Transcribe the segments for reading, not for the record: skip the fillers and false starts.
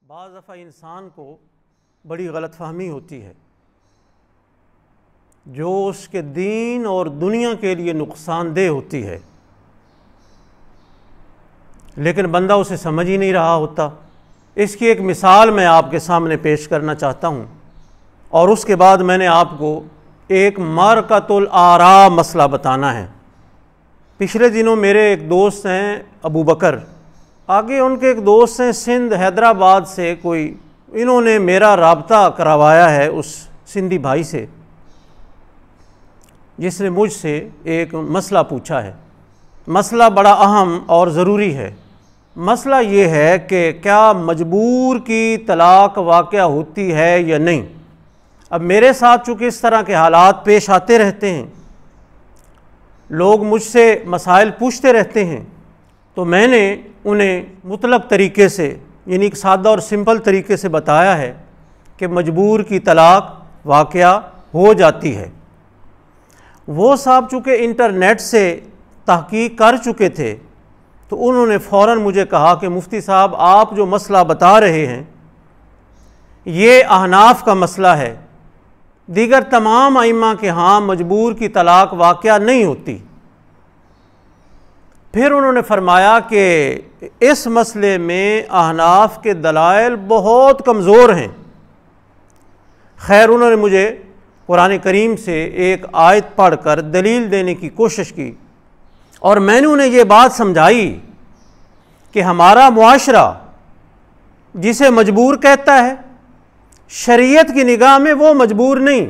बाज़ दफ़ा इंसान को बड़ी गलतफ़हमी होती है जो उसके दीन और दुनिया के लिए नुकसानदेह होती है, लेकिन बंदा उसे समझ ही नहीं रहा होता। इसकी एक मिसाल मैं आपके सामने पेश करना चाहता हूँ और उसके बाद मैंने आपको एक मरकतुल आरा मसला बताना है। पिछले दिनों मेरे एक दोस्त हैं अबू बकर, आगे उनके एक दोस्त हैं सिंध हैदराबाद से, कोई इन्होंने मेरा राब्ता करवाया है उस सिंधी भाई से जिसने मुझसे एक मसला पूछा है। मसला बड़ा अहम और ज़रूरी है। मसला ये है कि क्या मजबूर की तलाक वाक़या होती है या नहीं। अब मेरे साथ चूँकि इस तरह के हालात पेश आते रहते हैं, लोग मुझसे मसाइल पूछते रहते हैं, तो मैंने उन्हें मुतलक तरीके से यानी एक सादा और सिंपल तरीके से बताया है कि मजबूर की तलाक वाक़या हो जाती है। वो साहब चूँकि इंटरनेट से तहकीक कर चुके थे तो उन्होंने फ़ौरन मुझे कहा कि मुफ्ती साहब आप जो मसला बता रहे हैं ये अहनाफ का मसला है, दीगर तमाम आइम्मा के यहाँ मजबूर की तलाक वाक़या नहीं होती। फिर उन्होंने फरमाया कि इस मसले में अहनाफ के दलाइल बहुत कमज़ोर हैं। खैर उन्होंने मुझे कुरान करीम से एक आयत पढ़कर दलील देने की कोशिश की और मैंने उन्हें ये बात समझाई कि हमारा मुआशरा जिसे मजबूर कहता है, शरीयत की निगाह में वो मजबूर नहीं,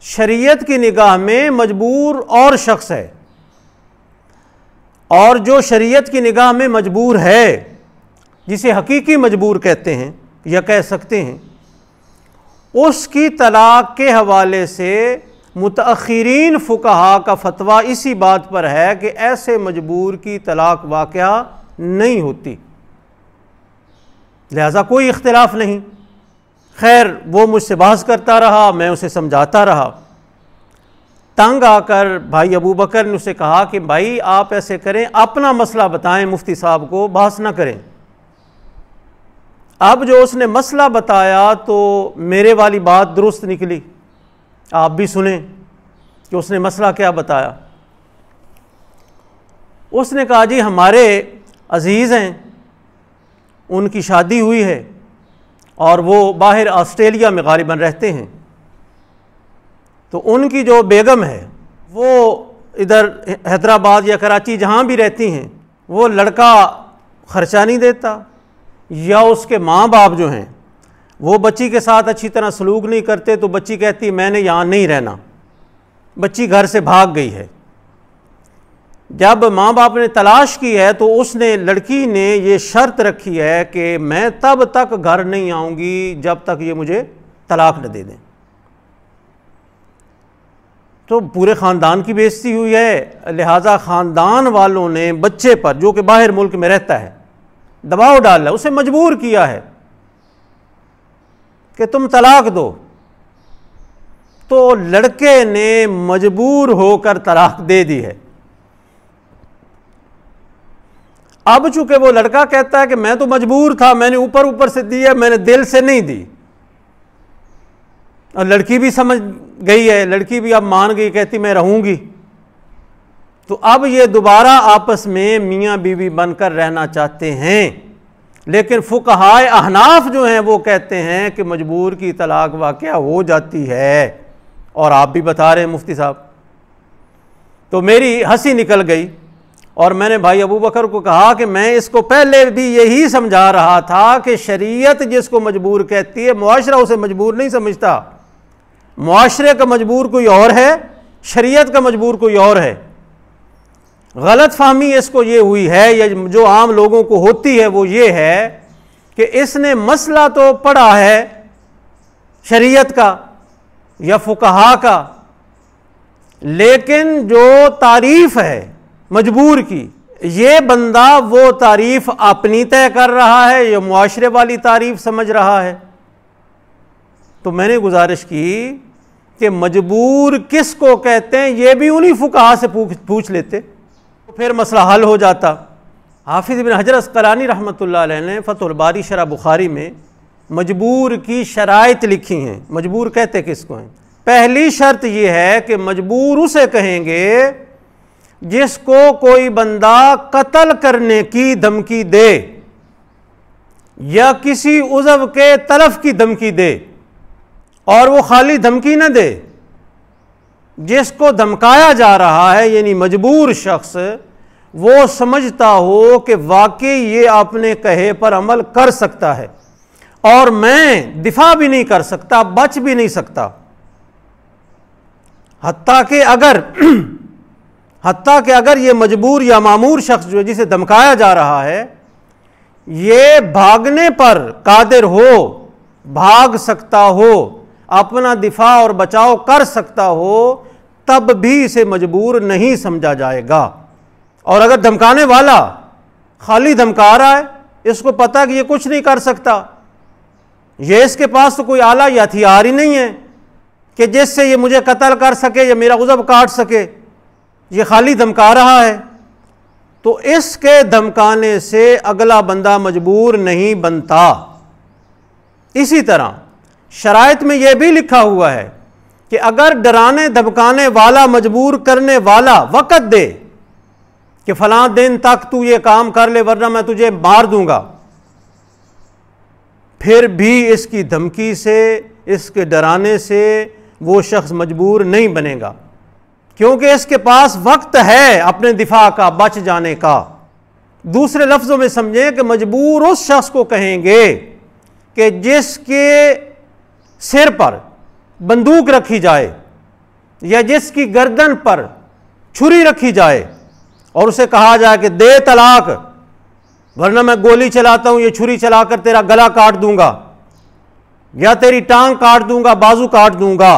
शरीयत की निगाह में मजबूर और शख्स है, और जो शरीयत की निगाह में मजबूर है जिसे हकीकी मजबूर कहते हैं या कह सकते हैं, उसकी तलाक के हवाले से मुतअखिरीन फुकहा का फतवा इसी बात पर है कि ऐसे मजबूर की तलाक वाक़या नहीं होती, लिहाजा कोई इख्तिलाफ नहीं। खैर वो मुझसे बहस करता रहा, मैं उसे समझाता रहा। तंग आकर भाई अबू बकर ने उसे कहा कि भाई आप ऐसे करें, अपना मसला बताएं मुफ्ती साहब को, बहस ना करें। अब जो उसने मसला बताया तो मेरे वाली बात दुरुस्त निकली, आप भी सुने कि उसने मसला क्या बताया। उसने कहा जी हमारे अजीज़ हैं, उनकी शादी हुई है और वो बाहर ऑस्ट्रेलिया में गालिबन रहते हैं, तो उनकी जो बेगम है वो इधर हैदराबाद या कराची जहाँ भी रहती हैं, वो लड़का ख़र्चा नहीं देता या उसके माँ बाप जो हैं वो बच्ची के साथ अच्छी तरह सलूक नहीं करते, तो बच्ची कहती मैंने यहाँ नहीं रहना, बच्ची घर से भाग गई है। जब माँ बाप ने तलाश की है तो उसने लड़की ने ये शर्त रखी है कि मैं तब तक घर नहीं आऊँगी जब तक ये मुझे तलाक न दे दें। तो पूरे ख़ानदान की बेइज्जती हुई है, लिहाजा ख़ानदान वालों ने बच्चे पर जो कि बाहर मुल्क में रहता है दबाव डाला, उसे मजबूर किया है कि तुम तलाक दो। तो लड़के ने मजबूर होकर तलाक दे दी है। अब चूंकि वो लड़का कहता है कि मैं तो मजबूर था, मैंने ऊपर ऊपर से दी है, मैंने दिल से नहीं दी, और लड़की भी समझ गई है, लड़की भी अब मान गई, कहती मैं रहूंगी। तो अब ये दोबारा आपस में मियाँ बीवी बनकर रहना चाहते हैं, लेकिन फुकहाए अहनाफ जो हैं वो कहते हैं कि मजबूर की तलाक वाक़या हो जाती है, और आप भी बता रहे हैं मुफ्ती साहब। तो मेरी हंसी निकल गई और मैंने भाई अबू बकर को कहा कि मैं इसको पहले भी यही समझा रहा था कि शरीयत जिसको मजबूर कहती है, मुआशरा उसे मजबूर नहीं समझता। मुआशरे का मजबूर कोई और है, शरीयत का मजबूर कोई और है। गलत फहमी इसको ये हुई है, या जो आम लोगों को होती है वो ये है कि इसने मसला तो पढ़ा है शरीयत का या फुकहा का, लेकिन जो तारीफ है मजबूर की, ये बंदा वो तारीफ अपनी तय कर रहा है या मुआशरे वाली तारीफ समझ रहा है। तो मैंने गुजारिश की कि मजबूर किसको कहते हैं ये भी उन्हीं फुकहा से पूछ लेते, तो फिर मसला हल हो जाता। हाफिज़ इब्न हजर अस्क़लानी रहमतुल्लाह अलैह ने फ़तहुल बारी शरह बुखारी में मजबूर की शराइत लिखी हैं। मजबूर कहते किसको हैं? पहली शर्त यह है कि मजबूर उसे कहेंगे जिसको कोई बंदा कत्ल करने की धमकी दे या किसी उज़व के तलफ की धमकी दे, और वो खाली धमकी न दे, जिसको धमकाया जा रहा है यानी मजबूर शख्स वो समझता हो कि वाकई ये आपने कहे पर अमल कर सकता है और मैं दिफा भी नहीं कर सकता, बच भी नहीं सकता। हत्ता कि अगर ये मजबूर या मामूर शख्स जो है जिसे धमकाया जा रहा है ये भागने पर कादिर हो, भाग सकता हो, अपना दिफा और बचाव कर सकता हो, तब भी इसे मजबूर नहीं समझा जाएगा। और अगर धमकाने वाला खाली धमका रहा है, इसको पता है कि ये कुछ नहीं कर सकता, ये इसके पास तो कोई आला या हथियार ही नहीं है कि जिससे ये मुझे कत्ल कर सके या मेरा उज़व काट सके, ये खाली धमका रहा है, तो इसके धमकाने से अगला बंदा मजबूर नहीं बनता। इसी तरह शराइत में यह भी लिखा हुआ है कि अगर डराने धमकाने वाला मजबूर करने वाला वक़्त दे कि फलां दिन तक तू ये काम कर ले वरना मैं तुझे मार दूंगा, फिर भी इसकी धमकी से, इसके डराने से वो शख्स मजबूर नहीं बनेगा, क्योंकि इसके पास वक्त है अपने दिफा का, बच जाने का। दूसरे लफ्ज़ों में समझें कि मजबूर उस शख्स को कहेंगे कि जिसके सिर पर बंदूक रखी जाए या जिसकी गर्दन पर छुरी रखी जाए और उसे कहा जाए कि दे तलाक वरना मैं गोली चलाता हूं, ये छुरी चलाकर तेरा गला काट दूंगा या तेरी टांग काट दूंगा, बाजू काट दूंगा,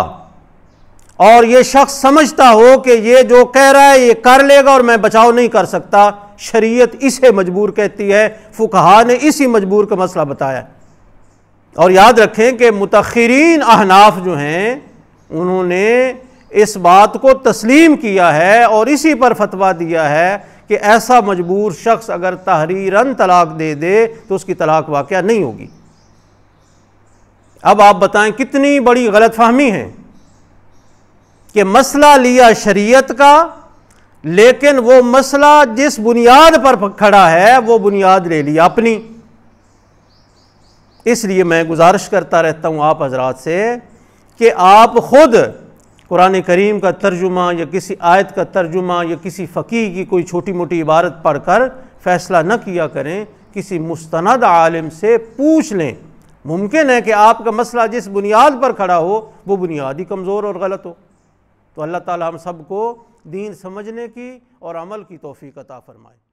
और ये शख्स समझता हो कि ये जो कह रहा है ये कर लेगा और मैं बचाव नहीं कर सकता, शरीयत इसे मजबूर कहती है। फुकहा ने इसी मजबूर का मसला बताया। और याद रखें कि मुतअखिरीन अहनाफ जो हैं उन्होंने इस बात को तस्लीम किया है और इसी पर फतवा दिया है कि ऐसा मजबूर शख्स अगर तहरीरन तलाक दे दे तो उसकी तलाक वाक़या नहीं होगी। अब आप बताएं कितनी बड़ी गलतफहमी है कि मसला लिया शरीयत का, लेकिन वो मसला जिस बुनियाद पर खड़ा है वो बुनियाद ले लिया अपनी। इसलिए मैं गुजारिश करता रहता हूँ आप हजरात से कि आप खुद कुरान करीम का तर्जुमा या किसी आयत का तर्जुमा या किसी फ़कीह की कोई छोटी मोटी इबारत पढ़कर फ़ैसला न किया करें, किसी मुस्तनद आलिम से पूछ लें। मुमकिन है कि आपका मसला जिस बुनियाद पर खड़ा हो वो बुनियाद ही कमज़ोर और गलत हो। तो अल्लाह ताला हम सबको दीन समझने की और अमल की तौफीक अता फरमाए।